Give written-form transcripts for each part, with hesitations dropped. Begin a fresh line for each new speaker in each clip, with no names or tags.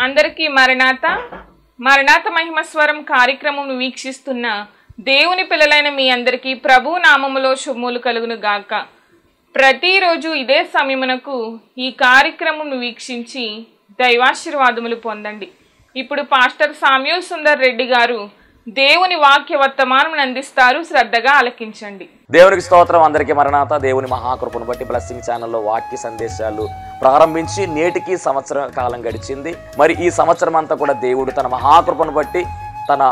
అందరికీ మరణాత మరణాత మహిమస్వరం కార్యక్రమం వీక్షిస్తున్న దేవుని పిల్లలైన మీ అందరికీ ప్రభు నామములో శుభములు కలుగును గాక. ప్రతిరోజు ఇదే సమయమునకు ఈ కార్యక్రమం వీక్షించి దైవాశీర్వాదములు పొందండి. ఇప్పుడు పాస్టర్ సామ్యూల్ సుందర్ రెడ్డి గారు దేవుని వాక్య వర్తమానం అందిస్తారు. శ్రద్ధగా ఆలకించండి.
దేవునికి స్తోత్రం. అందరికీ మరణాత. దేవుని మహాకృపను బట్టి బ్లెస్సింగ్ ఛానల్లో వాక్య సందేశాలు ప్రారంభించి నేటికి సంవత్సరం కాలం గడిచింది. మరి ఈ సంవత్సరం అంతా కూడా దేవుడు తన మహాకృపను బట్టి తన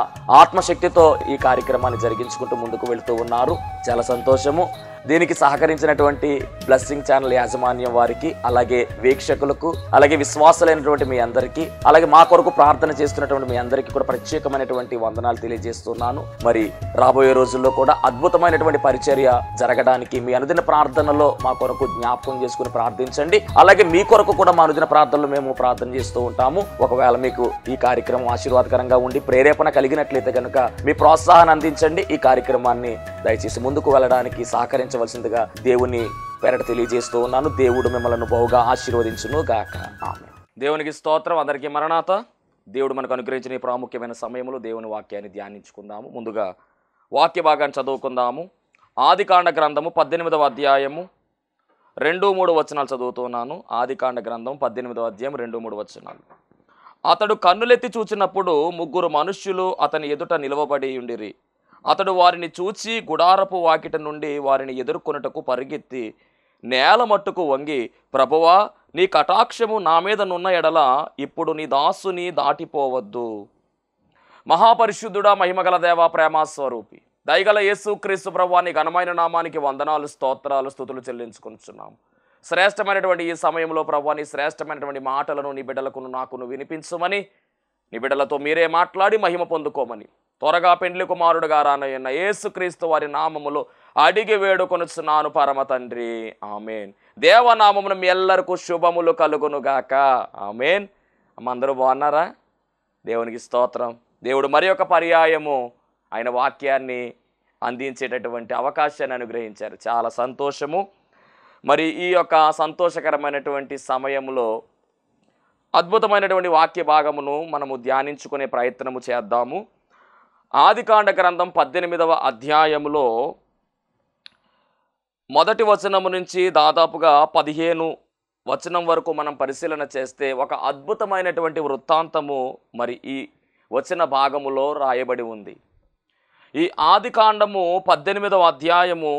ఆత్మశక్తితో ఈ కార్యక్రమాన్ని జరిగించుకుంటూ ముందుకు వెళుతూ ఉన్నారు. చాలా సంతోషము. దీనికి సహకరించినటువంటి బ్లెస్సింగ్ ఛానల్ యాజమాన్యం వారికి, అలాగే వీక్షకులకు, అలాగే విశ్వాసులైనటువంటి మీ అందరికీ, అలాగే మా కొరకు ప్రార్థన చేస్తున్నటువంటి మీ అందరికీ కూడా ప్రత్యేకమైనటువంటి వందనాలు తెలియజేస్తున్నాను. మరి రాబోయే రోజుల్లో కూడా అద్భుతమైనటువంటి పరిచర్య జరగడానికి మీ అనుదిన ప్రార్థనలో మా కొరకు జ్ఞాపకం చేసుకుని ప్రార్థించండి. అలాగే మీ కొరకు కూడా మా అనుదిన ప్రార్థనలు మేము ప్రార్థన చేస్తూ ఉంటాము. ఒకవేళ మీకు ఈ కార్యక్రమం ఆశీర్వాదకరంగా ఉండి ప్రేరేపణ కలిగినట్లయితే కనుక మీ ప్రోత్సాహాన్ని అందించండి. ఈ కార్యక్రమాన్ని దయచేసి ముందుకు వెళ్ళడానికి సహకరించవలసిందిగా దేవుని పేరట తెలియజేస్తూ ఉన్నాను. దేవుడు మిమ్మల్ని బహుగా ఆశీర్వదించును గాక. ఆమేన్. దేవునికి స్తోత్రం. అందరికీ మరణాత. దేవుడు మనకు అనుగ్రహించిన ఈ ప్రాముఖ్యమైన సమయంలో దేవుని వాక్యాన్ని ధ్యానించుకుందాము. ముందుగా వాక్య భాగాన్ని చదువుకుందాము. ఆదికాండ గ్రంథము 18వ అధ్యాయము 2-3 వచనాలు చదువుతున్నాను. ఆదికాండ గ్రంథం 18వ అధ్యాయం 2-3 వచనాలు. అతడు కన్నులెత్తి చూచినప్పుడు 3 మనుష్యులు అతని ఎదుట నిలవబడి ఉండిరి. అతడు వారిని చూచి గుడారపు వాకిట నుండి వారిని ఎదుర్కొనుటకు పరిగెత్తి నేల మట్టుకు వంగి, ప్రభువా, నీ కటాక్షము నా మీద నున్న ఎడల ఇప్పుడు నీ దాసుని దాటిపోవద్దు. మహాపరిశుద్ధుడా, మహిమగల దేవా, ప్రేమాస్వరూపి, దయగల యేసు క్రీస్తు ప్రభువా, నీ ఘనమైన నామానికి వందనాలు, స్తోత్రాలు, స్తుతులు చెల్లించుకుంటున్నాము. శ్రేష్టమైనటువంటి ఈ సమయంలో ప్రభువా, నీ శ్రేష్టమైనటువంటి మాటలను నీ బిడ్డలకు నాకును వినిపించుమని, నీ బిడ్డలతో మీరే మాట్లాడి మహిమ పొందుకోమని త్వరగా పెండ్లి కుమారుడుగా రానయ్యన్న యేసుక్రీస్తు వారి నామములో అడిగి వేడుకొనుచున్నాను పరమ తండ్రి. ఆమెన్. దేవనామమును మీ ఎల్లరికూ శుభములు కలుగునుగాక. ఆమెన్. అందరూ బాగున్నారా? దేవునికి స్తోత్రం. దేవుడు మరి ఒక పర్యాయము ఆయన వాక్యాన్ని అందించేటటువంటి అవకాశాన్ని అనుగ్రహించారు. చాలా సంతోషము. మరి ఈ యొక్క సంతోషకరమైనటువంటి సమయంలో అద్భుతమైనటువంటి వాక్య భాగమును మనము ధ్యానించుకునే ప్రయత్నము చేద్దాము. ఆదికాండ గ్రంథం 18వ అధ్యాయములో మొదటి వచనము నుంచి దాదాపుగా 15 వచనం వరకు మనం పరిశీలన చేస్తే ఒక అద్భుతమైనటువంటి వృత్తాంతము మరి ఈ వచన భాగములో రాయబడి ఉంది. ఈ ఆదికాండము 18వ అధ్యాయము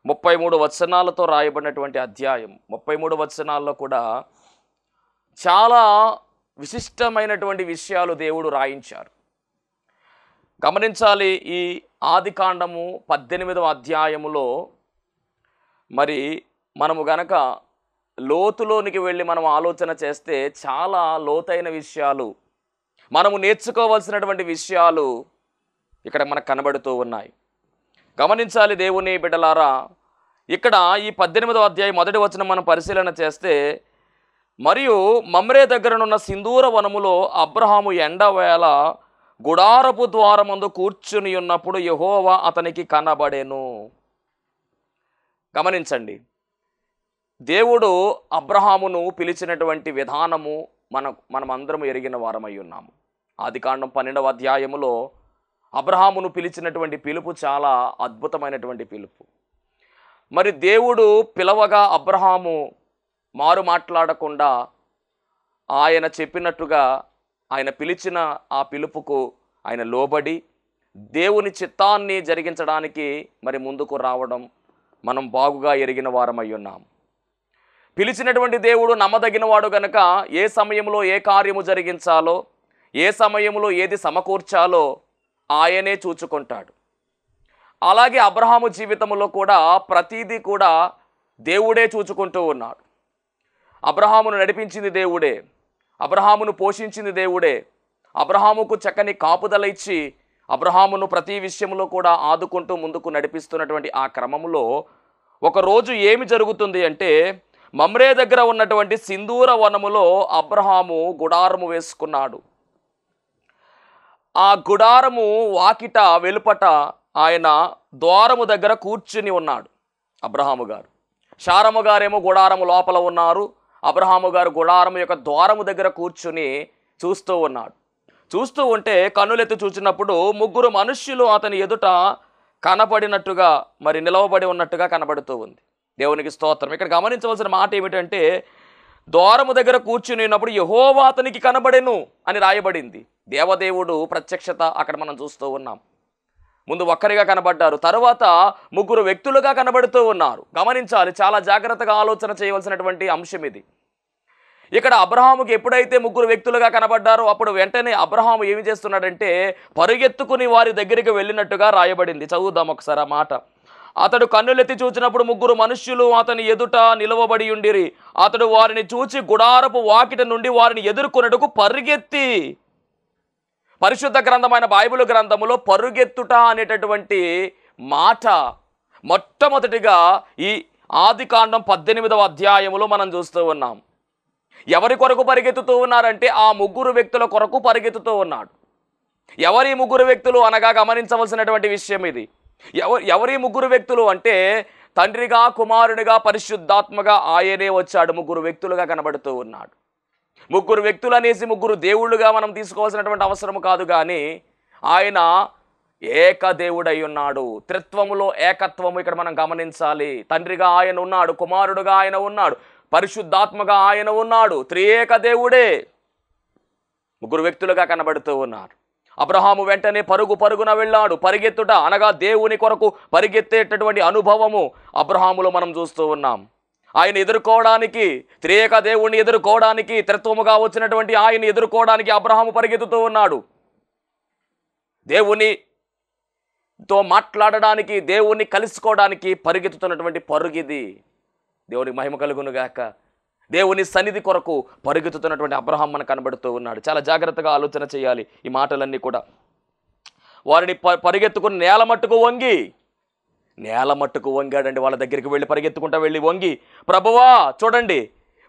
33 వచనాలతో రాయబడినటువంటి అధ్యాయం. 33 వచనాల్లో కూడా చాలా విశిష్టమైనటువంటి విషయాలు దేవుడు రాయించారు. గమనించాలి. ఈ ఆదికాండము 18వ అధ్యాయములో మరి మనము గనక లోతులోనికి వెళ్ళి మనం ఆలోచన చేస్తే చాలా లోతైన విషయాలు, మనము నేర్చుకోవాల్సినటువంటి విషయాలు ఇక్కడ మనకు కనబడుతూ ఉన్నాయి. గమనించాలి దేవుని బిడ్డలారా. ఇక్కడ ఈ 18వ అధ్యాయం మొదటి వచనం మనం పరిశీలన చేస్తే, మరియు మమ్రే దగ్గరనున్న సింధూర వనములో అబ్రహాము ఎండవేళ గుడారపు ద్వారమందు కూర్చుని ఉన్నప్పుడు యెహోవా అతనికి కనబడెను. గమనించండి, దేవుడు అబ్రహామును పిలిచినటువంటి విధానము మనమందరం ఎరిగిన వారమై ఉన్నాము. ఆదికాండం 12వ అధ్యాయములో అబ్రహామును పిలిచినటువంటి పిలుపు చాలా అద్భుతమైనటువంటి పిలుపు. మరి దేవుడు పిలవగా అబ్రహాము మారు మాట్లాడకుండా ఆయన చెప్పినట్టుగా, ఆయన పిలిచిన ఆ పిలుపుకు ఆయన లోబడి దేవుని చిత్తాన్ని జరిగించడానికి మరి ముందుకు రావడం మనం బాగుగా ఎరిగిన వారమై ఉన్నాం. పిలిచినటువంటి దేవుడు నమ్మదగినవాడు గనక ఏ సమయంలో ఏ కార్యము జరిగించాలో, ఏ సమయంలో ఏది సమకూర్చాలో ఆయనే చూచుకుంటాడు. అలాగే అబ్రహాము జీవితంలో కూడా ప్రతిదీ కూడా దేవుడే చూచుకుంటూ ఉన్నాడు. అబ్రహామును నడిపించింది దేవుడే, అబ్రహామును పోషించింది దేవుడే, అబ్రహాముకు చక్కని కాపుదల ఇచ్చి అబ్రహామును ప్రతి విషయంలో కూడా ఆదుకుంటూ ముందుకు నడిపిస్తున్నటువంటి ఆ క్రమంలో ఒకరోజు ఏమి జరుగుతుంది అంటే, మమ్రే దగ్గర ఉన్నటువంటి సింధూర వనములో అబ్రహాము గుడారము వేసుకున్నాడు. ఆ గుడారము వాకిట వెలుపట ఆయన ద్వారము దగ్గర కూర్చుని ఉన్నాడు అబ్రహాము గారు. శారమ్మ గారేమో గుడారము లోపల ఉన్నారు. అబ్రహాము గారు గుడారం యొక్క ద్వారము దగ్గర కూర్చుని చూస్తూ ఉన్నాడు. చూస్తూ ఉంటే కన్నులెత్తి చూసినప్పుడు ముగ్గురు మనుష్యులు అతని ఎదుట కనబడినట్టుగా, మరి నిలవబడి ఉన్నట్టుగా కనబడుతూ ఉంది. దేవునికి స్తోత్రం. ఇక్కడ గమనించవలసిన మాట ఏమిటంటే, ద్వారము దగ్గర కూర్చుని ఉన్నప్పుడు యెహోవా అతనికి కనబడెను అని రాయబడింది. దేవదేవుడు ప్రత్యక్షత అక్కడ మనం చూస్తూ ఉన్నాం. ముందు ఒక్కరిగా కనబడ్డారు, తరువాత ముగ్గురు వ్యక్తులుగా కనబడుతూ ఉన్నారు. గమనించాలి, చాలా జాగ్రత్తగా ఆలోచన చేయవలసినటువంటి అంశం ఇది. ఇక్కడ అబ్రహాముకి ఎప్పుడైతే ముగ్గురు వ్యక్తులుగా కనబడ్డారో అప్పుడు వెంటనే అబ్రహాము ఏమి చేస్తున్నాడంటే పరుగెత్తుకుని వారి దగ్గరికి వెళ్ళినట్టుగా రాయబడింది. చదువుదాం ఒకసారి ఆ మాట. అతడు కన్నులెత్తి చూచినప్పుడు ముగ్గురు మనుష్యులు అతని ఎదుట నిలవబడి ఉండిరి. అతడు వారిని చూచి గుడారపు వాకిట నుండి వారిని ఎదుర్కొనుటకు పరుగెత్తి. పరిశుద్ధ గ్రంథమైన బైబిల్ గ్రంథములో పరుగెత్తుట అనేటటువంటి మాట మొట్టమొదటిగా ఈ ఆదికాండం 18వ అధ్యాయములో మనం చూస్తూ ఉన్నాం. ఎవరి కొరకు పరిగెత్తుతూ ఉన్నారంటే ఆ ముగ్గురు వ్యక్తుల కొరకు పరిగెత్తుతూ ఉన్నాడు. ఎవరి ముగ్గురు వ్యక్తులు అనగా గమనించవలసినటువంటి విషయం ఇది. ఎవరి ముగ్గురు వ్యక్తులు అంటే తండ్రిగా, కుమారునిగా, పరిశుద్ధాత్మగా ఆయనే వచ్చాడు. ముగ్గురు వ్యక్తులుగా కనబడుతూ ఉన్నాడు. ముగ్గురు వ్యక్తులు అనేసి ముగ్గురు దేవుళ్ళుగా మనం తీసుకోవాల్సినటువంటి అవసరం కాదు, కానీ ఆయన ఏకదేవుడై ఉన్నాడు. త్రిత్వములో ఏకత్వము ఇక్కడ మనం గమనించాలి. తండ్రిగా ఆయన ఉన్నాడు, కుమారుడుగా ఆయన ఉన్నాడు, పరిశుద్ధాత్మగా ఆయన ఉన్నాడు. త్రియేక దేవుడే ముగ్గురు వ్యక్తులుగా కనబడుతూ ఉన్నారు. అబ్రహాము వెంటనే పరుగున వెళ్ళాడు. పరిగెత్తుట అనగా దేవుని కొరకు పరిగెత్తేటటువంటి అనుభవము అబ్రహాములో మనం చూస్తూ ఉన్నాం. ఆయన ఎదుర్కోవడానికి, త్రియేక దేవుణ్ణి ఎదుర్కోవడానికి, త్రిత్వముగా వచ్చినటువంటి ఆయన ఎదుర్కోవడానికి అబ్రహాము పరిగెత్తుతూ ఉన్నాడు. దేవునితో మాట్లాడడానికి, దేవుణ్ణి కలుసుకోవడానికి పరిగెత్తుతున్నటువంటి పరుగిది. దేవునికి మహిమ కలుగును గాక. దేవుని సన్నిధి కొరకు పరిగెత్తుతున్నటువంటి అబ్రహాం మనకు కనబడుతూ ఉన్నాడు. చాలా జాగ్రత్తగా ఆలోచన చేయాలి ఈ మాటలన్నీ కూడా. వారిని పరిగెత్తుకుని నేల మట్టుకు వంగాడండి. వాళ్ళ దగ్గరికి వెళ్ళి పరిగెత్తుకుంటా వెళ్ళి వంగి, ప్రభువా చూడండి,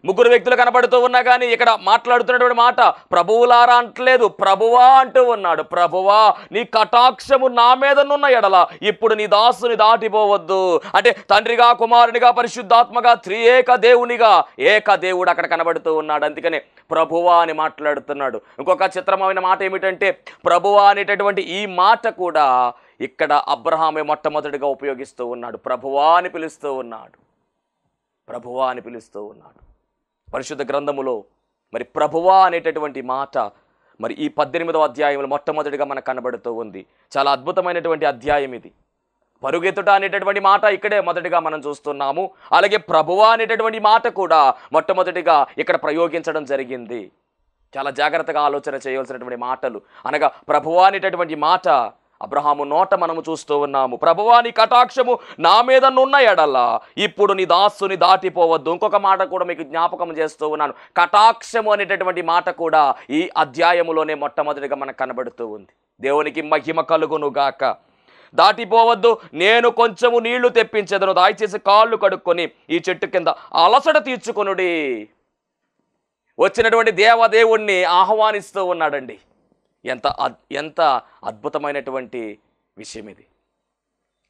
ముగ్గురు వ్యక్తులు కనబడుతూ ఉన్నా కానీ ఇక్కడ మాట్లాడుతున్నటువంటి మాట ప్రభువులారా అంటలేదు, ప్రభువా అంటూ ఉన్నాడు. ప్రభువా, నీ కటాక్షము నా మీదనున్న ఎడల ఇప్పుడు నీ దాసుని దాటిపోవద్దు. అంటే తండ్రిగా, కుమారునిగా, పరిశుద్ధాత్మగా, త్రియేక దేవునిగా ఏకదేవుడు అక్కడ కనబడుతూ ఉన్నాడు. అందుకనే ప్రభువా అని మాట్లాడుతున్నాడు. ఇంకొక చిత్రమైన మాట ఏమిటంటే ప్రభువా అనేటటువంటి ఈ మాట కూడా ఇక్కడ అబ్రహామే మొట్టమొదటిగా ఉపయోగిస్తూ ఉన్నాడు. ప్రభువా అని పిలుస్తూ ఉన్నాడు. ప్రభువా అని పిలుస్తూ ఉన్నాడు. పరిశుద్ధ గ్రంథములో మరి ప్రభువా అనేటటువంటి మాట మరి ఈ 18వ అధ్యాయంలో మొట్టమొదటిగా మనకు కనబడుతూ ఉంది. చాలా అద్భుతమైనటువంటి అధ్యాయం ఇది. పరుగెత్తుట అనేటటువంటి మాట ఇక్కడే మొదటిగా మనం చూస్తున్నాము. అలాగే ప్రభువా అనేటటువంటి మాట కూడా మొట్టమొదటిగా ఇక్కడ ప్రయోగించడం జరిగింది. చాలా జాగ్రత్తగా ఆలోచన చేయవలసినటువంటి మాటలు. అనగా ప్రభువా అనేటటువంటి మాట అబ్రహాము నోట మనము చూస్తూ ఉన్నాము. ప్రభువా, నీ కటాక్షము నా మీద నున్న ఎడల ఇప్పుడు నీ దాసుని దాటిపోవద్దు. ఇంకొక మాట కూడా మీకు జ్ఞాపకం చేస్తూ ఉన్నాను. కటాక్షము అనేటటువంటి మాట కూడా ఈ అధ్యాయములోనే మొట్టమొదటిగా మనకు కనబడుతూ ఉంది. దేవునికి మహిమ కలుగును గాక. దాటిపోవద్దు, నేను కొంచెము నీళ్లు తెప్పించేదను, దయచేసి కాళ్ళు కడుక్కొని ఈ చెట్టు కింద అలసట తీర్చుకొనుడి. వచ్చినటువంటి దేవదేవుణ్ణి ఆహ్వానిస్తూ ఉన్నాడండి. ఎంత అద్భుతమైనటువంటి విషయం ఇది.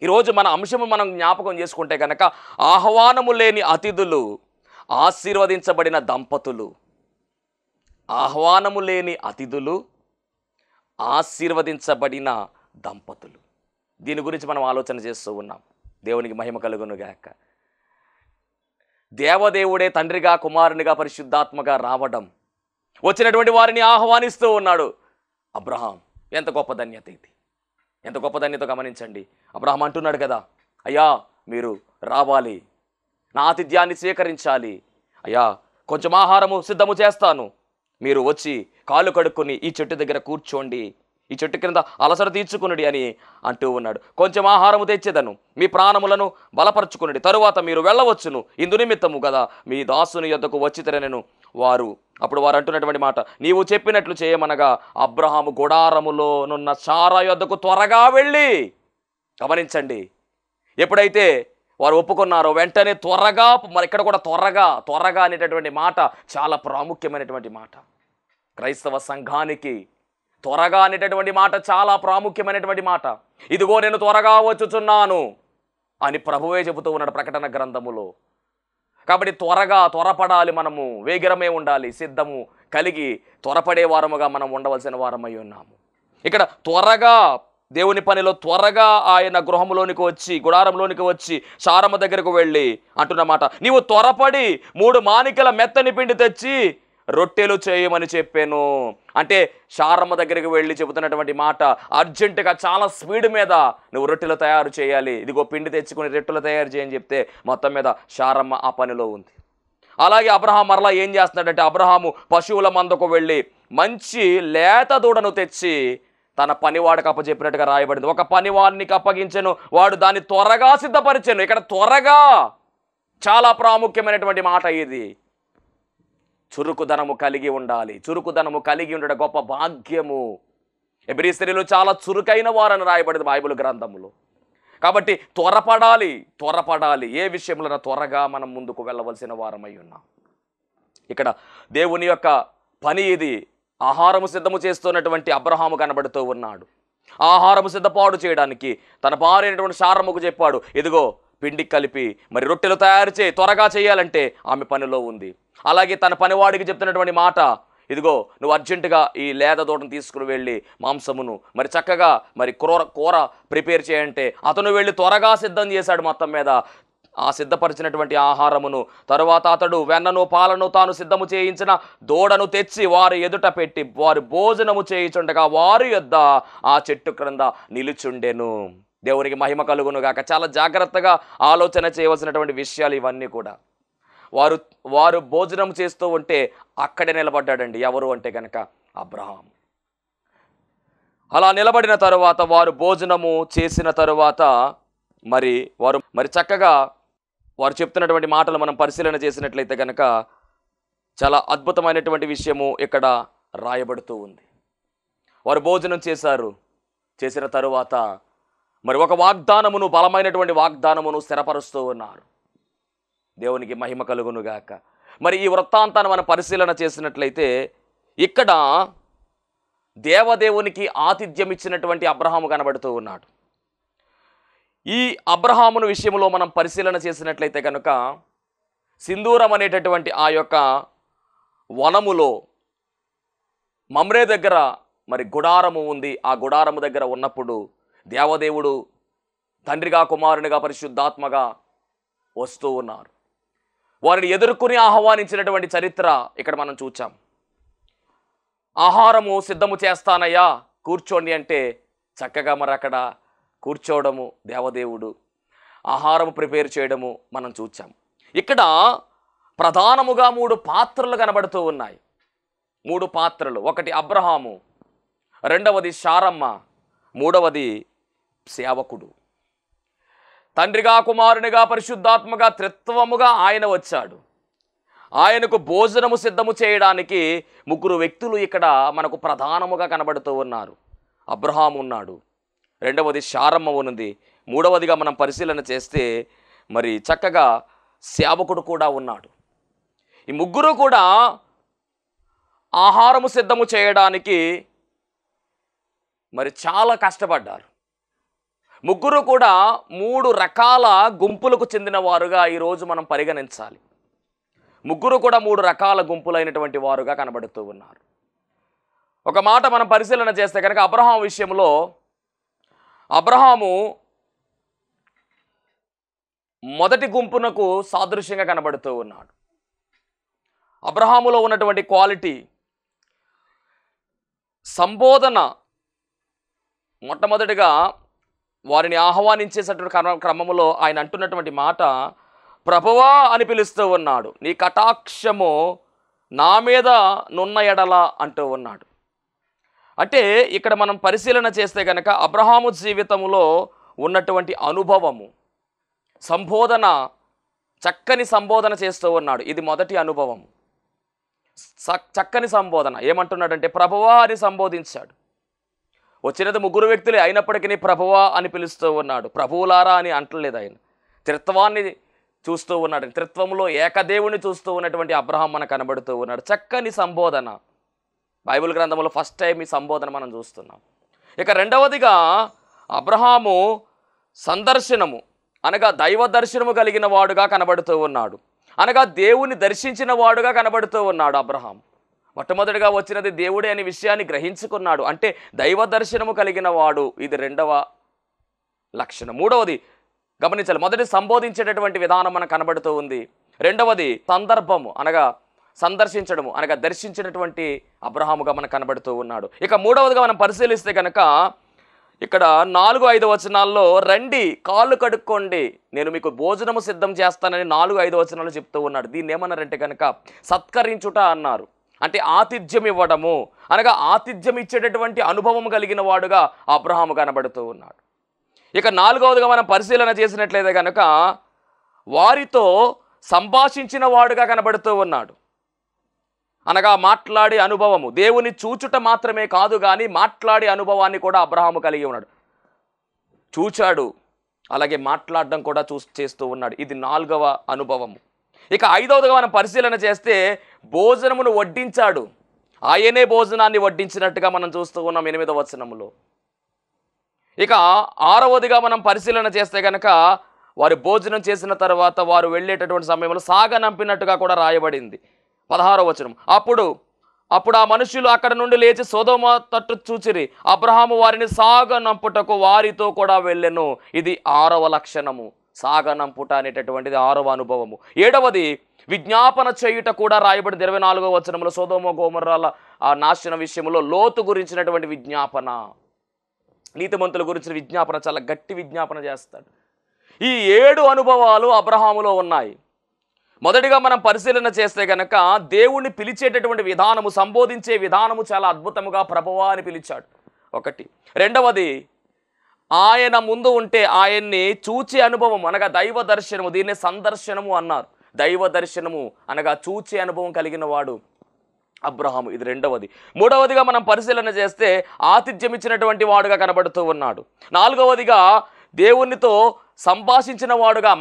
ఈరోజు మన అంశము మనం జ్ఞాపకం చేసుకుంటే కనుక ఆహ్వానము లేని అతిథులు, ఆశీర్వదించబడిన దంపతులు. ఆహ్వానము లేని అతిథులు, ఆశీర్వదించబడిన దంపతులు. దీని గురించి మనం ఆలోచన చేస్తూ ఉన్నాం. దేవునికి మహిమ కలుగును గాక. దేవదేవుడే తండ్రిగా, కుమారునిగా, పరిశుద్ధాత్మగా రావడం, వచ్చినటువంటి వారిని ఆహ్వానిస్తూ ఉన్నాడు. అబ్రహాం ఎంత గొప్ప ధన్యత ఇది, ఎంత గొప్ప ధన్యత గమనించండి. అబ్రహాం అంటున్నాడు కదా, అయ్యా మీరు రావాలి, నా ఆతిథ్యాన్ని స్వీకరించాలి, అయ్యా కొంచెం ఆహారము సిద్ధము చేస్తాను, మీరు వచ్చి కాళ్ళు కడుక్కొని ఈ చెట్టు దగ్గర కూర్చోండి, ఈ చెట్టు కింద అలసట తీర్చుకునుడి అని అంటూ ఉన్నాడు. కొంచెం ఆహారము తెచ్చేదను, మీ ప్రాణములను బలపరచుకునుడి, తరువాత మీరు వెళ్ళవచ్చును, ఇందు నిమిత్తము కదా మీ దాసుని యొద్దకు వచ్చి తెరనెను. అప్పుడు వారు అంటున్నటువంటి మాట, నీవు చెప్పినట్లు చేయమనగా అబ్రహాము గుడారములోనున్న సారా యొద్దకు త్వరగా వెళ్ళి. గమనించండి, ఎప్పుడైతే వారు ఒప్పుకున్నారో వెంటనే త్వరగా, మరి ఇక్కడ కూడా త్వరగా అనేటటువంటి మాట చాలా ప్రాముఖ్యమైనటువంటి మాట. క్రైస్తవ సంఘానికి త్వరగా అనేటటువంటి మాట చాలా ప్రాముఖ్యమైనటువంటి మాట. ఇదిగో నేను త్వరగా వచ్చుచున్నాను అని ప్రభువే చెబుతూ ఉన్నాడు ప్రకటన గ్రంథములో. కాబట్టి త్వరపడాలి, మనము వేగిరమే ఉండాలి, సిద్ధము కలిగి త్వరపడే వారముగా మనం ఉండవలసిన వారమై ఉన్నాము. ఇక్కడ త్వరగా దేవుని పనిలో త్వరగా ఆయన గృహంలోనికి వచ్చి, గుడారంలోనికి వచ్చి శారమ్మ దగ్గరకు వెళ్ళి అంటున్నమాట, నీవు త్వరపడి 3 మానికల మెత్తని పిండి తెచ్చి రొట్టెలు చేయమని చెప్పాను. అంటే శారమ్మ దగ్గరికి వెళ్ళి చెబుతున్నటువంటి మాట, అర్జెంటుగా చాలా స్పీడ్ మీద నువ్వు రొట్టెలు తయారు చేయాలి, ఇదిగో పిండి తెచ్చుకొని రొట్టెలు తయారు చేయని చెప్తే మొత్తం మీద శారమ్మ ఆ పనిలో ఉంది. అలాగే అబ్రహాం మరలా ఏం చేస్తున్నాడంటే, అబ్రహాము పశువుల మందకు వెళ్ళి మంచి లేత దూడను తెచ్చి తన పనివాడికి అప్పచెప్పినట్టుగా రాయబడింది. ఒక పనివాడికి అప్పగించెను, వాడు దాన్ని త్వరగా సిద్ధపరిచెను. ఇక్కడ త్వరగా చాలా ప్రాముఖ్యమైనటువంటి మాట ఇది. చురుకుదనము కలిగి ఉండాలి. చురుకుదనము కలిగి ఉండడం గొప్ప భాగ్యము. హెబ్రీ స్త్రీలు చాలా చురుకైన వారని రాయబడింది బైబిల్ గ్రంథములో. కాబట్టి త్వరపడాలి. ఏ విషయంలో త్వరగా మనం ముందుకు వెళ్ళవలసిన వారమై ఉన్నాం. ఇక్కడ దేవుని యొక్క పని ఇది. ఆహారము సిద్ధము చేస్తున్నటువంటి అబ్రహాము కనబడుతూ ఉన్నాడు. ఆహారము సిద్ధపాటు చేయడానికి తన భార్య అయినటువంటి శారమ్మకు చెప్పాడు, ఇదిగో పిండి కలిపి మరి రొట్టెలు తయారు చేయి, త్వరగా చేయాలంటే ఆమె పనిలో ఉంది. అలాగే తన పనివాడికి చెప్తున్నటువంటి మాట, ఇదిగో నువ్వు అర్జెంటుగా ఈ లేద దూడను తీసుకుని వెళ్ళి మాంసమును మరి చక్కగా మరి కూర ప్రిపేర్ చేయంటే అతను వెళ్ళి త్వరగా సిద్ధం చేశాడు. మొత్తం మీద ఆ సిద్ధపరిచినటువంటి ఆహారమును, తరువాత అతడు వెన్నను పాలను తాను సిద్ధము చేయించిన దూడను తెచ్చి వారి ఎదుట పెట్టి వారు భోజనము చేయించుండగా వారి యొద్ద ఆ చెట్టు క్రింద నిలుచుండెను. దేవునికి మహిమ కలుగును గాక. చాలా జాగ్రత్తగా ఆలోచన చేయవలసినటువంటి విషయాలు ఇవన్నీ కూడా. వారు భోజనం చేస్తూ ఉంటే అక్కడే నిలబడ్డాడండి. ఎవరు అంటే కనుక అబ్రహాం. అలా నిలబడిన తరువాత వారు భోజనము చేసిన తరువాత వారు చక్కగా వారు చెప్తున్నటువంటి మాటలు మనం పరిశీలన చేసినట్లయితే కనుక చాలా అద్భుతమైనటువంటి విషయము ఇక్కడ రాయబడుతూ ఉంది. వారు భోజనం చేసిన తరువాత మరి ఒక వాగ్దానమును, బలమైనటువంటి వాగ్దానమును స్థిరపరుస్తూ ఉన్నారు. దేవునికి మహిమ కలుగునుగాక. మరి ఈ వృత్తాంతాన్ని మనం పరిశీలన చేసినట్లయితే ఇక్కడ దేవదేవునికి ఆతిథ్యం ఇచ్చినటువంటి అబ్రహాము కనబడుతూ ఉన్నాడు. ఈ అబ్రహామును విషయంలో మనం పరిశీలన చేసినట్లయితే కనుక సింధూరం అనేటటువంటి ఆ యొక్క వనములో మమ్రే దగ్గర మరి గుడారము ఉంది. ఆ గుడారము దగ్గర ఉన్నప్పుడు దేవదేవుడు తండ్రిగా, కుమారునిగా, పరిశుద్ధాత్మగా వస్తూ ఉన్నారు. వారిని ఎదుర్కొని ఆహ్వానించినటువంటి చరిత్ర ఇక్కడ మనం చూచాం. ఆహారము సిద్ధము చేస్తానయ్యా కూర్చోండి అంటే చక్కగా మరి అక్కడ కూర్చోవడము, దేవదేవుడు ఆహారము ప్రిపేర్ చేయడము మనం చూచాం. ఇక్కడ ప్రధానముగా 3 పాత్రలు కనబడుతూ ఉన్నాయి. 3 పాత్రలు. ఒకటి అబ్రహాము, రెండవది శారమ్మ, మూడవది సేవకుడు. తండ్రిగా, కుమారునిగా, పరిశుద్ధాత్మగా, త్రిత్వముగా ఆయన వచ్చాడు. ఆయనకు భోజనము సిద్ధము చేయడానికి 3 వ్యక్తులు ఇక్కడ మనకు ప్రధానముగా కనబడుతూ ఉన్నారు. అబ్రహాము ఉన్నాడు, రెండవది శారమ్మ ఉన్నది, మూడవదిగా మనం పరిశీలన చేస్తే మరి చక్కగా సేవకుడు కూడా ఉన్నాడు. ఈ 3 కూడా ఆహారము సిద్ధము చేయడానికి మరి చాలా కష్టపడ్డారు. 3 కూడా 3 రకాల గుంపులకు చెందిన వారుగా ఈరోజు మనం పరిగణించాలి. 3 కూడా 3 రకాల గుంపులైనటువంటి వారుగా కనబడుతూ ఉన్నారు. ఒక మాట మనం పరిశీలన చేస్తే కనుక అబ్రహాము విషయంలో అబ్రహాము మొదటి గుంపునకు సాదృశ్యంగా కనబడుతూ ఉన్నాడు. అబ్రహాములో ఉన్నటువంటి క్వాలిటీ సంబోధన, మొట్టమొదటిగా వారిని ఆహ్వానించేటటువంటి క్రమములో ఆయన అంటున్నటువంటి మాట ప్రభువా అని పిలుస్తూ ఉన్నాడు. నీ కటాక్షము నా మీద నున్న ఎడల అంటూ ఉన్నాడు. అంటే ఇక్కడ మనం పరిశీలన చేస్తే కనుక అబ్రహాము జీవితంలో ఉన్నటువంటి అనుభవము, సంబోధన, చక్కని సంబోధన చేస్తూ ఉన్నాడు. ఇది మొదటి అనుభవం. చక్కని సంబోధన. ఏమంటున్నాడంటే ప్రభువా అని సంబోధించాడు. వచ్చినది 3 వ్యక్తులే అయినప్పటికీ ప్రభువా అని పిలుస్తూ ఉన్నాడు. ప్రభువులారా అని అంటలేదు. ఆయన త్రిత్వాన్ని చూస్తూ ఉన్నాడు. త్రిత్వంలో ఏకదేవుని చూస్తూ ఉన్నటువంటి అబ్రహాం మనకు కనబడుతూ ఉన్నాడు. చక్కని సంబోధన. బైబిల్ గ్రంథంలో ఫస్ట్ టైం ఈ సంబోధన మనం చూస్తున్నాం. ఇక రెండవదిగా అబ్రహాము సందర్శనము అనగా దైవ దర్శనము కలిగిన వాడుగా కనబడుతూ ఉన్నాడు. అనగా దేవుని దర్శించిన వాడుగా కనబడుతూ ఉన్నాడు అబ్రహాం. మొట్టమొదటిగా వచ్చినది దేవుడే అనే విషయాన్ని గ్రహించుకున్నాడు, అంటే దైవ దర్శనము కలిగిన వాడు. ఇది రెండవ లక్షణం. మూడవది గమనించాలి, మొదటి సంబోధించేటటువంటి విధానం మనకు కనబడుతూ ఉంది. రెండవది సందర్భము అనగా సందర్శించడము అనగా దర్శించినటువంటి అబ్రహాముగా మనకు కనబడుతూ ఉన్నాడు. ఇక మూడవదిగా మనం పరిశీలిస్తే కనుక ఇక్కడ 4-5 వచనాల్లో రండి కాళ్ళు కడుక్కోండి నేను మీకు భోజనము సిద్ధం చేస్తానని 4-5 వచనాలు చెప్తూ ఉన్నాడు. దీన్ని ఏమన్నారంటే కనుక సత్కరించుట అన్నారు. అంటే ఆతిథ్యం ఇవ్వడము అనగా ఆతిథ్యం ఇచ్చేటటువంటి అనుభవం కలిగిన వాడుగా అబ్రహాము కనబడుతూ ఉన్నాడు. ఇక 4వదిగా మనం పరిశీలన చేసినట్లయితే కనుక వారితో సంభాషించిన వాడుగా కనబడుతూ ఉన్నాడు. అనగా మాట్లాడే అనుభవము, దేవుని చూచుట మాత్రమే కాదు కానీ మాట్లాడే అనుభవాన్ని కూడా అబ్రహాము కలిగి ఉన్నాడు. చూచాడు, అలాగే మాట్లాడడం కూడా చేస్తూ ఉన్నాడు. ఇది 4వ అనుభవము. ఇక 5వదిగా మనం పరిశీలన చేస్తే భోజనమును వడ్డించాడు. ఆయనే భోజనాన్ని వడ్డించినట్టుగా మనం చూస్తూ ఉన్నాం 8వ వచనములో. ఇక 6వదిగా మనం పరిశీలన చేస్తే కనుక వారు భోజనం చేసిన తర్వాత వారు వెళ్ళేటటువంటి సమయంలో సాగనంపినట్టుగా కూడా రాయబడింది 16వ వచనం. అప్పుడు ఆ మనుషులు అక్కడ నుండి లేచి సొదొమ తట్టు చూచిరి. అబ్రహాము వారిని సాగనంపుటకు వారితో కూడా వెళ్ళెను. ఇది 6వ లక్షణము, సాగనంపుట అనేటటువంటిది 6వ అనుభవము. 7వది విజ్ఞాపన చేయుట కూడా రాయబడింది 24వ వచనంలో. సొదొమ గొమొర్రాల ఆ నాశన విషయంలో లోతు గురించినటువంటి విజ్ఞాపన, నీతిమంతుల గురించిన విజ్ఞాపన, చాలా గట్టి విజ్ఞాపన చేస్తాడు. ఈ 7 అనుభవాలు అబ్రహాములో ఉన్నాయి. మొదటిగా మనం పరిశీలన చేస్తే కనుక దేవుణ్ణి పిలిచేటటువంటి విధానము, సంబోధించే విధానము చాలా అద్భుతముగా ప్రభువా అని పిలిచాడు. ఒకటి. రెండవది ఆయన ముందు ఉంటే ఆయన్ని చూచే అనుభవం అనగా దైవ దర్శనము, దీన్నే సందర్శనము అన్నారు. దైవ దర్శనము అనగా చూచే అనుభవం కలిగిన వాడు అబ్రహాము. ఇది రెండవది. మూడవదిగా మనం పరిశీలన చేస్తే ఆతిథ్యం ఇచ్చినటువంటి వాడుగా కనబడుతూ ఉన్నాడు. 4వదిగా దేవునితో సంభాషించిన వాడుగా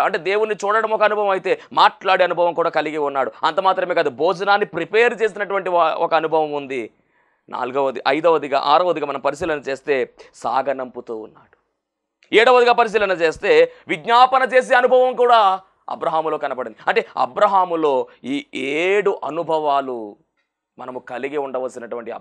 అంటే దేవుణ్ణి చూడడం ఒక అనుభవం అయితే మాట్లాడే అనుభవం కూడా కలిగి ఉన్నాడు. అంత మాత్రమే కాదు, భోజనాన్ని ప్రిపేర్ చేసినటువంటి ఒక అనుభవం ఉంది. 5వదిగా 6వదిగా మనం పరిశీలన చేస్తే సాగనంపుతూ ఉన్నాడు. 7వదిగా పరిశీలన చేస్తే విజ్ఞాపన చేసే అనుభవం కూడా అబ్రహాములో కనబడింది. అంటే అబ్రహాములో ఈ 7 అనుభవాలు మనము కలిగి ఉండవలసినటువంటి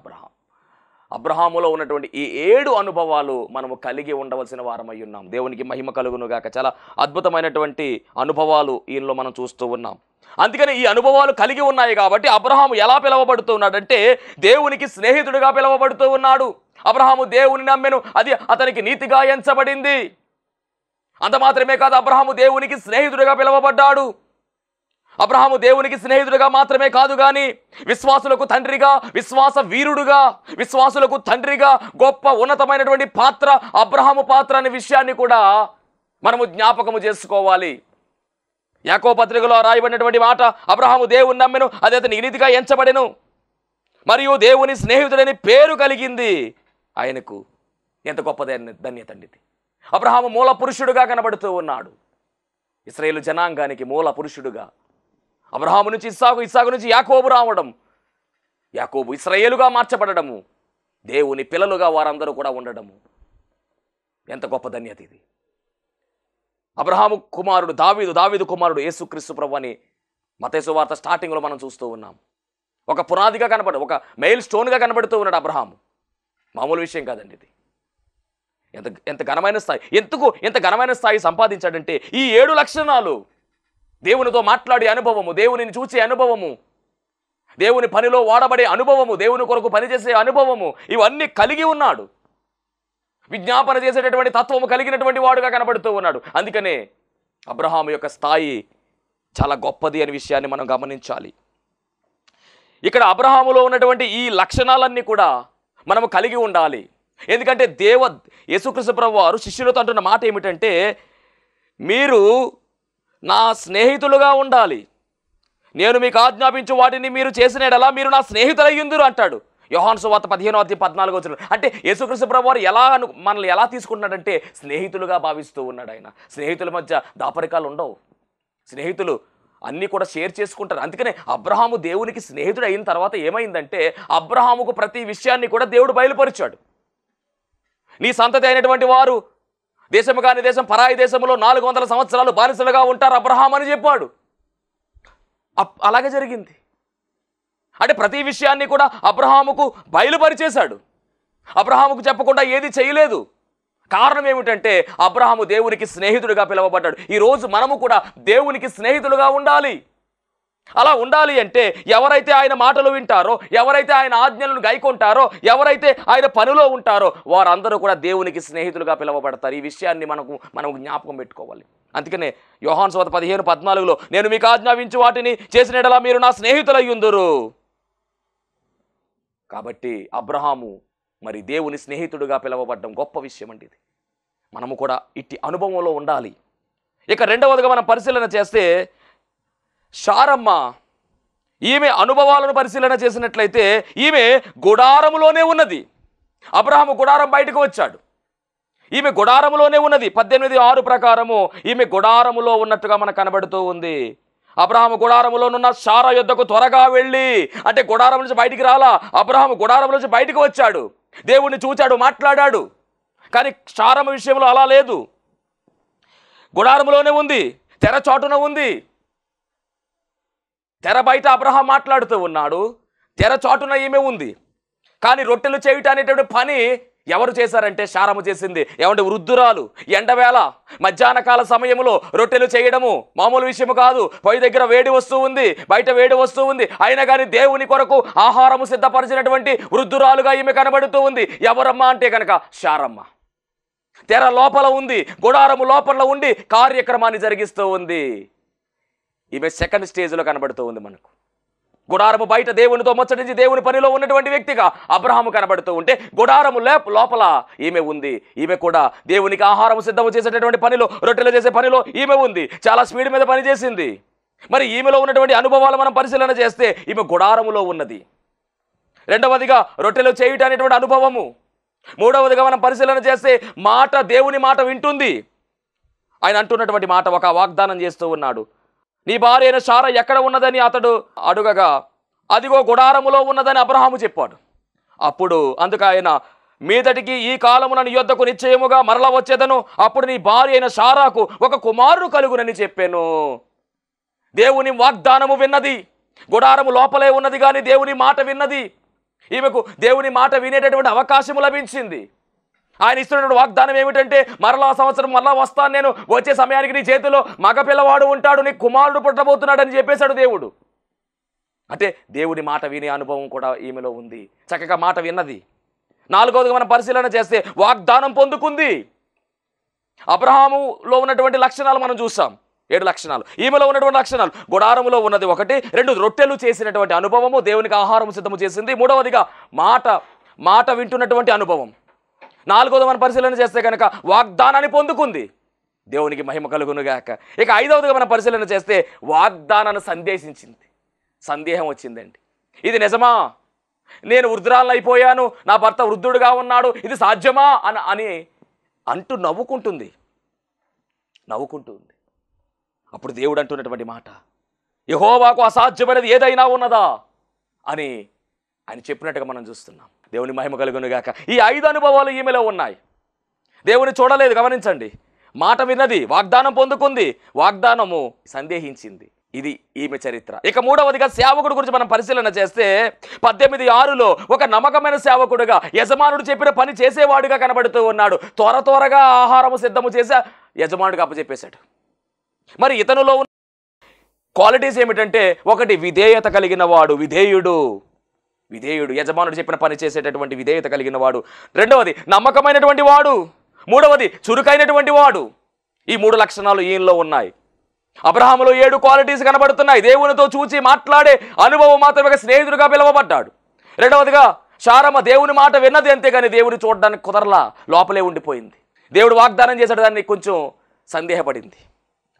అబ్రహాములో ఉన్నటువంటి ఈ 7 అనుభవాలు మనము కలిగి ఉండవలసిన వారమై ఉన్నాం. దేవునికి మహిమ కలుగును గాక. చాలా అద్భుతమైనటువంటి అనుభవాలు ఈయనలో మనం చూస్తూ ఉన్నాం. అందుకని ఈ అనుభవాలు కలిగి ఉన్నాయి కాబట్టి అబ్రహాము ఎలా పిలువబడుతూ ఉన్నాడంటే దేవునికి స్నేహితుడిగా పిలువబడుతూ ఉన్నాడు. అబ్రహాము దేవుని నమ్మెను, అది అతనికి నీతిగా ఎంచబడింది. అంత మాత్రమే కాదు, అబ్రహాము దేవునికి స్నేహితుడిగా పిలువబడ్డాడు. అబ్రహాము దేవునికి స్నేహితుడిగా మాత్రమే కాదు కానీ విశ్వాసులకు తండ్రిగా, విశ్వాస వీరుడుగా, విశ్వాసులకు తండ్రిగా గొప్ప ఉన్నతమైనటువంటి పాత్ర అబ్రహాము పాత్ర అనే విషయాన్ని కూడా మనము జ్ఞాపకము చేసుకోవాలి. యాకోబు పత్రికలో రాయబడినటువంటి మాట, అబ్రహాము దేవుని నమ్మెను, అది అతనికి నీతిగా ఎంచబడెను, మరియు దేవుని స్నేహితుడని పేరు కలిగింది ఆయనకు. ఎంత గొప్ప ధన్యత అండి ఇది. అబ్రహాము మూల పురుషుడుగా కనబడుతూ ఉన్నాడు. ఇశ్రాయేలు జనాంగానికి మూల పురుషుడుగా. అబ్రహాము నుంచి ఇస్సాకు నుంచి యాకోబు రావడం, యాకోబు ఇశ్రాయేలుగా మార్చబడము, దేవుని పిల్లలుగా వారందరూ కూడా ఉండడము. ఎంత గొప్ప ధన్యత ఇది. అబ్రహాము కుమారుడు దావీదు కుమారుడు యేసుక్రీస్తు ప్రభువు అని మత్తయి సువార్త స్టార్టింగ్లో మనం చూస్తూ ఉన్నాం. ఒక పునాదిగా ఒక మైల్ స్టోన్గా కనబడుతూ ఉన్నాడు అబ్రహాము. మామూలు విషయం కాదండి ఇది. ఎంత ఘనమైన స్థాయి, ఎంత ఘనమైన స్థాయి సంపాదించాడంటే ఈ 7 లక్షణాలు, దేవునితో మాట్లాడే అనుభవము, దేవునిని చూసే అనుభవము, దేవుని పనిలో వాడబడే అనుభవము, దేవుని కొరకు పనిచేసే అనుభవము, ఇవన్నీ కలిగి ఉన్నాడు. విజ్ఞాపన చేసేటటువంటి తత్వము కలిగినటువంటి వాడుగా కనబడుతూ ఉన్నాడు. అందుకనే అబ్రహాము యొక్క స్థాయి చాలా గొప్పది అనే విషయాన్ని మనం గమనించాలి. ఇక్కడ అబ్రహాములో ఉన్నటువంటి ఈ లక్షణాలన్నీ కూడా మనము కలిగి ఉండాలి. ఎందుకంటే యేసుక్రీస్తు ప్రభువు వారు శిష్యులతో అంటున్న మాట ఏమిటంటే, మీరు నా స్నేహితులుగా ఉండాలి, నేను మీకు ఆజ్ఞాపించు వాటిని మీరు చేసినడలా మీరు నా స్నేహితులయ్యుందురు అంటాడు. యోహాను సువార్త 15:14. అంటే యేసుక్రీస్తు ప్రభువు వారు మనల్ని ఎలా తీసుకుంటున్నాడంటే స్నేహితులుగా భావిస్తూ ఉన్నాడు ఆయన. స్నేహితుల మధ్య దాపరికాలు ఉండవు, స్నేహితులు అన్నీ కూడా షేర్ చేసుకుంటారు. అందుకనే అబ్రహాము దేవునికి స్నేహితుడు అయిన తర్వాత ఏమైందంటే అబ్రహాముకు ప్రతి విషయాన్ని కూడా దేవుడు బయలుపరిచాడు. నీ సంతతి అయినటువంటి వారు దేశము కాని దేశం పరాయి దేశంలో 400 సంవత్సరాలు బానిసలుగా ఉంటారు అబ్రహాం అని చెప్పాడు. అలాగే జరిగింది. అంటే ప్రతి విషయాన్ని కూడా అబ్రహాముకు బయలుపరిచేశాడు. అబ్రహాముకు చెప్పకుండా ఏది చేయలేదు. కారణం ఏమిటంటే అబ్రహాము దేవునికి స్నేహితుడిగా పిలువబడ్డాడు. ఈరోజు మనము కూడా దేవునికి స్నేహితులుగా ఉండాలి. అలా ఉండాలి అంటే ఎవరైతే ఆయన మాటలు వింటారో, ఎవరైతే ఆయన ఆజ్ఞలను గైకొంటారో, ఎవరైతే ఆయన పనిలో ఉంటారో వారందరూ కూడా దేవునికి స్నేహితులుగా పిలువబడతారు. ఈ విషయాన్ని మనం జ్ఞాపకం పెట్టుకోవాలి. అందుకనే యోహాను సువార్త 15:14 నేను మీకు ఆజ్ఞాపించు వాటిని చేసిన యెడల మీరు నా స్నేహితులయ్యుందురు. కాబట్టి అబ్రహాము మరి దేవుని స్నేహితుడుగా పిలువబడ్డం గొప్ప విషయం అండి. ఇది మనము కూడా ఇట్టి అనుభవంలో ఉండాలి. ఇక రెండవదిగా మనం పరిశీలన చేస్తే శారమ్మ, ఈమె అనుభవాలను పరిశీలన చేసినట్లయితే ఈమె గుడారములోనే ఉన్నది. అబ్రహాము గుడారం బయటకు వచ్చాడు, ఈమె గుడారములోనే ఉన్నది. 18:6 ప్రకారము ఈమె గుడారములో ఉన్నట్టుగా మనకు కనబడుతూ ఉంది. అబ్రహాము గుడారములోనున్న శారా యొద్దకు త్వరగా వెళ్ళి, అంటే గుడారం నుంచి బయటికి రాలా, అబ్రహాము గుడారం నుంచి బయటికి వచ్చాడు, దేవుణ్ణి చూచాడు, మాట్లాడాడు. కానీ శారమ్మ విషయంలో అలా లేదు. గుడారములోనే ఉంది, తెర చాటున ఉంది. తెర బయట అబ్రహాం మాట్లాడుతూ ఉన్నాడు, తెర చాటున ఈమె ఉంది. కానీ రొట్టెలు చేయటం అనేటువంటి పని ఎవరు చేశారంటే శారమ్మ చేసింది. ఏమంటే వృద్ధురాలు, ఎండవేళ మధ్యాహ్న కాల సమయంలో రొట్టెలు చేయడము మామూలు విషయము కాదు. పొయ్యి దగ్గర వేడి వస్తూ ఉంది, బయట వేడి వస్తూ ఉంది. అయినా కానీ దేవుని కొరకు ఆహారము సిద్ధపరిచినటువంటి వృద్ధురాలుగా ఈమె కనబడుతూ ఉంది. ఎవరమ్మా అంటే కనుక శారమ్మ. తెర లోపల ఉంది, గుడారము లోపల ఉండి కార్యక్రమాన్ని జరిగిస్తూ ఉంది. ఈమె సెకండ్ స్టేజ్లో కనబడుతూ ఉంది మనకు. గుడారము బయట దేవునితో ముచ్చటించి దేవుని పనిలో ఉన్నటువంటి వ్యక్తిగా అబ్రహాము కనబడుతూ ఉంటే, గుడారము లోపల ఈమె ఉంది. ఈమె కూడా దేవునికి ఆహారం సిద్ధము చేసేటటువంటి పనిలో, రొట్టెలు చేసే పనిలో ఈమె ఉంది. చాలా స్పీడ్ మీద పని చేసింది. మరి ఈమెలో ఉన్నటువంటి అనుభవాలు మనం పరిశీలన చేస్తే ఈమె గుడారములో ఉన్నది. రెండవదిగా రొట్టెలు చేయుట అనేటువంటి అనుభవము. మూడవదిగా మనం పరిశీలన చేస్తే మాట, దేవుని మాట వింటుంది. ఆయన అంటున్నటువంటి మాట, ఒక వాగ్దానం చేస్తూ ఉన్నాడు. నీ భార్య అయిన శారా ఎక్కడ ఉన్నదని అతడు అడుగగా, అదిగో గుడారములో ఉన్నదని అబ్రహాము చెప్పాడు. అప్పుడు అందుకు ఆయన, మీదటికి ఈ కాలమున నీ యొద్దకు నిశ్చయముగా మరల వచ్చేదను, అప్పుడు నీ భార్య అయిన శారాకు ఒక కుమారుడు కలుగునని చెప్పాను. దేవుని వాగ్దానము విన్నది, గుడారము లోపలే ఉన్నది, కానీ దేవుని మాట విన్నది. ఈమెకు దేవుని మాట వినేటటువంటి అవకాశం లభించింది. ఆయన ఇస్తున్నటువంటి వాగ్దానం ఏమిటంటే, మరలా సంవత్సరం మరలా వస్తాను నేను, వచ్చే సమయానికి నీ చేతిలో మగ పిల్లవాడు ఉంటాడు, నీ కుమారుడు పుట్టబోతున్నాడు అని చెప్పేశాడు దేవుడు. అంటే దేవుని మాట వినే అనుభవం కూడా ఈమెలో ఉంది. చక్కగా మాట విన్నది. నాలుగవదిగా మనం పరిశీలన చేస్తే వాగ్దానం పొందుకుంది. అబ్రహాములో ఉన్నటువంటి లక్షణాలు మనం చూసాం, 7 లక్షణాలు. ఈమెలో ఉన్నటువంటి లక్షణాలు, గుడారములో ఉన్నది 1, 2 రొట్టెలు చేసినటువంటి అనుభవము, దేవునికి ఆహారం సిద్ధము చేసింది. మూడవదిగా మాట వింటున్నటువంటి అనుభవం. నాలుగవది మనం పరిశీలన చేస్తే కనుక వాగ్దానాన్ని పొందుకుంది. దేవునికి మహిమ కలుగునుగాక. ఇక ఐదవదిగా మనం పరిశీలన చేస్తే వాగ్దానాన్ని సందేశించింది. సందేహం వచ్చిందండి, ఇది నిజమా? నేను వృద్ధురాలను అయిపోయాను, నా భర్త వృద్ధుడుగా ఉన్నాడు, ఇది సాధ్యమా అని అంటూ నవ్వుకుంటుంది. అప్పుడు దేవుడు అంటున్నటువంటి మాట, యెహోవాకు అసాధ్యమైనది ఏదైనా ఉన్నదా అని ఆయన చెప్పినట్టుగా మనం చూస్తున్నాం. దేవుని మహిమ కలుగునుగాక. ఈ 5 అనుభవాలు ఈమెలో ఉన్నాయి. దేవుని చూడలేదు, గమనించండి. మాట విన్నది, వాగ్దానం పొందుకుంది, వాగ్దానము సందేహించింది. ఇది ఈమె చరిత్ర. ఇక మూడవదిగా సేవకుడు గురించి మనం పరిశీలన చేస్తే 18:6 ఒక నమ్మకమైన సేవకుడుగా, యజమానుడు చెప్పిన పని చేసేవాడుగా కనబడుతూ ఉన్నాడు. త్వరగా ఆహారము సిద్ధము చేసి యజమానుడికి అప్పచెప్పేశాడు. మరి ఇతనులో ఉన్న క్వాలిటీస్ ఏమిటంటే, ఒకటి విధేయత కలిగిన వాడు, విధేయుడు, యజమానుడు చెప్పిన పని చేసేటటువంటి విధేయత కలిగిన వాడు. రెండవది నమ్మకమైనటువంటి వాడు. మూడవది చురుకైనటువంటి వాడు. ఈ 3 లక్షణాలు ఈయనలో ఉన్నాయి. అబ్రహాములో 7 క్వాలిటీస్ కనబడుతున్నాయి. దేవునితో చూచి మాట్లాడే అనుభవం మాత్రమే స్నేహితుడిగా పిలువబడ్డాడు. రెండవదిగా శారమ్మ దేవుని మాట విన్నది, అంతేగాని దేవుని చూడడానికి కుదరలా, లోపలే ఉండిపోయింది. దేవుడు వాగ్దానం చేసేట దాన్ని కొంచెం సందేహపడింది.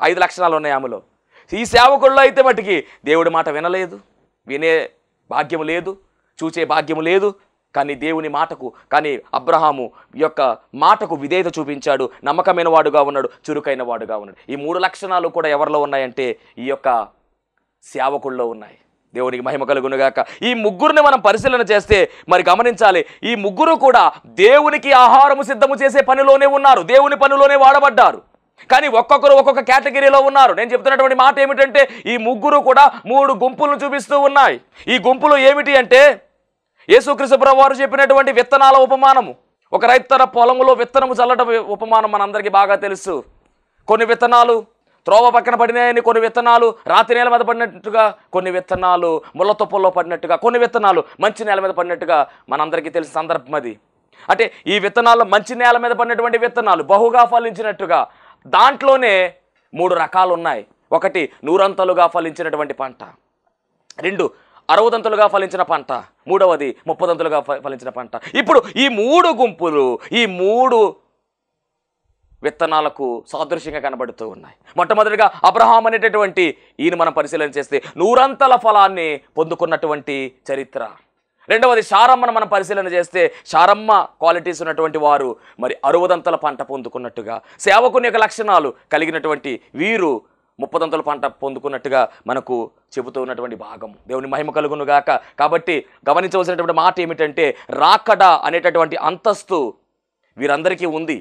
5 లక్షణాలు ఉన్నాయి ఆమెలో. ఈ సేవకుల్లో అయితే మటుకి దేవుడి మాట వినలేదు, వినే భాగ్యము లేదు, చూచే భాగ్యము లేదు. కానీ దేవుని మాటకు, కానీ అబ్రహాము యొక్క మాటకు విధేయత చూపించాడు, నమ్మకమైన వాడుగా ఉన్నాడు, చురుకైన వాడుగా ఉన్నాడు. ఈ 3 లక్షణాలు కూడా ఎవరిలో ఉన్నాయంటే ఈ యొక్క సేవకుల్లో ఉన్నాయి. దేవునికి మహిమ కలుగునుగాక. ఈ ముగ్గురిని మనం పరిశీలన చేస్తే మరి గమనించాలి, ఈ ముగ్గురు కూడా దేవునికి ఆహారము సిద్ధము చేసే పనిలోనే ఉన్నారు, దేవుని పనిలోనే వాడబడ్డారు. కానీ ఒక్కొక్కరు ఒక్కొక్క కేటగిరీలో ఉన్నారు. నేను చెప్తున్నటువంటి మాట ఏమిటంటే ఈ ముగ్గురు కూడా 3 గుంపులను చూపిస్తూ ఉన్నాయి. ఈ గుంపులు ఏమిటి అంటే యేసుక్రీస్తు ప్రభువు వారు చెప్పినటువంటి విత్తనాల ఉపమానము. ఒక రైతు తన పొలంలో విత్తనము చల్లడం ఉపమానం మనందరికీ బాగా తెలుసు. కొన్ని విత్తనాలు త్రోవ పక్కన పడినాయని, కొన్ని విత్తనాలు రాతి నేల మీద పడినట్టుగా, కొన్ని విత్తనాలు ముళ్ళ తుప్పల్లో పడినట్టుగా, కొన్ని విత్తనాలు మంచి నేల మీద పడినట్టుగా మనందరికీ తెలిసిన సందర్భం అది. అంటే ఈ విత్తనాలు మంచి నేల మీద పడినటువంటి విత్తనాలు బహుగా ఫలించినట్టుగా దాంట్లోనే 3 రకాలు ఉన్నాయి. ఒకటి 100 ఫలించినటువంటి పంట, 2 60 ఫలించిన పంట, 3వది 30 ఫలించిన పంట. ఇప్పుడు ఈ 3 గుంపులు ఈ 3 విత్తనాలకు సాదృశ్యంగా కనబడుతూ ఉన్నాయి. మొట్టమొదటిగా అబ్రహాం అనేటటువంటి ఈయన మనం పరిశీలన చేస్తే 100 ఫలాన్ని పొందుకున్నటువంటి చరిత్ర. రెండవది శారమ్మను మనం పరిశీలన చేస్తే శారమ్మ క్వాలిటీస్ ఉన్నటువంటి వారు మరి 60 పంట పొందుకున్నట్టుగా, సేవకుని యొక్క లక్షణాలు కలిగినటువంటి వీరు 30 పంట పొందుకున్నట్టుగా మనకు చెబుతూ ఉన్నటువంటి భాగం. దేవుని మహిమ కలుగును గాక. కాబట్టి గమనించవలసినటువంటి మాట ఏమిటంటే రాకడ అనేటటువంటి అంతస్తు వీరందరికీ ఉంది.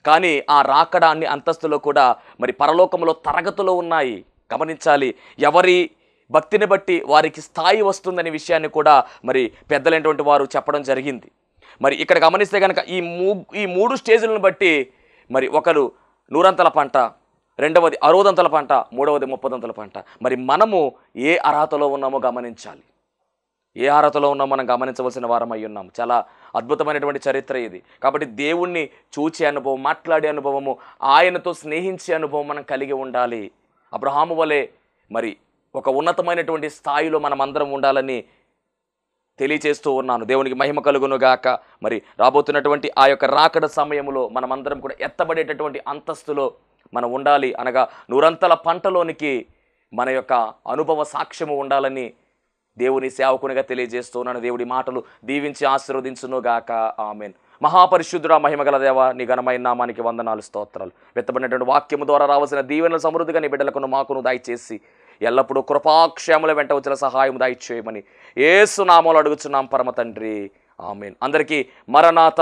కానీ ఆ రాకడ అన్ని అంతస్తులో కూడా మరి పరలోకంలో తరగతులు ఉన్నాయి. గమనించాలి. ఎవరి భక్తిని బట్టి వారికి స్థాయి వస్తుందనే విషయాన్ని కూడా మరి పెద్దలైనటువంటి వారు చెప్పడం జరిగింది. మరి ఇక్కడ గమనిస్తే కనుక ఈ 3 స్టేజులను బట్టి మరి ఒకరు 100 పంట, రెండవది 60 పంట, మూడవది 30 పంట. మరి మనము ఏ అర్హతలో ఉన్నామో గమనించాలి. ఏ అర్హతలో ఉన్నామో మనం గమనించవలసిన వారం అయి ఉన్నాము. చాలా అద్భుతమైనటువంటి చరిత్ర ఇది. కాబట్టి దేవుణ్ణి చూచే అనుభవం, మాట్లాడే అనుభవము, ఆయనతో స్నేహించే అనుభవం మనం కలిగి ఉండాలి. అబ్రహాము వలె మరి ఒక ఉన్నతమైనటువంటి స్థాయిలో మనం అందరం ఉండాలని తెలియచేస్తూ ఉన్నాను. దేవునికి మహిమ కలుగును గాక. మరి రాబోతున్నటువంటి ఆ యొక్క రాకడ సమయంలో మనమందరం కూడా ఎత్తబడేటటువంటి అంతస్తులో మనం ఉండాలి. అనగా 100 పంటలోనికి మన యొక్క అనుభవ సాక్ష్యము ఉండాలని దేవుని సేవకునిగా తెలియజేస్తూ ఉన్నాను. దేవుడి మాటలు దీవించి ఆశీర్వదించును గాక. ఆమేన్. మహాపరిశుద్ధుడా, మహిమగల దేవా, నీ ఘనమైన నామానికి వందనాలు, స్తోత్రాలు. వెత్తబడినటువంటి వాక్యము ద్వారా రావాల్సిన దీవెనల సమృద్ధిగా నీ బిడ్డలకును మాకును దయచేసి ఎల్లప్పుడూ కృపాక్షేముల వెంట వచ్చిన సహాయం దయచేయమని యేసు నామములో అడుగుచున్నాం పరమ తండ్రి. ఆమేన్. అందరికీ మరణాత.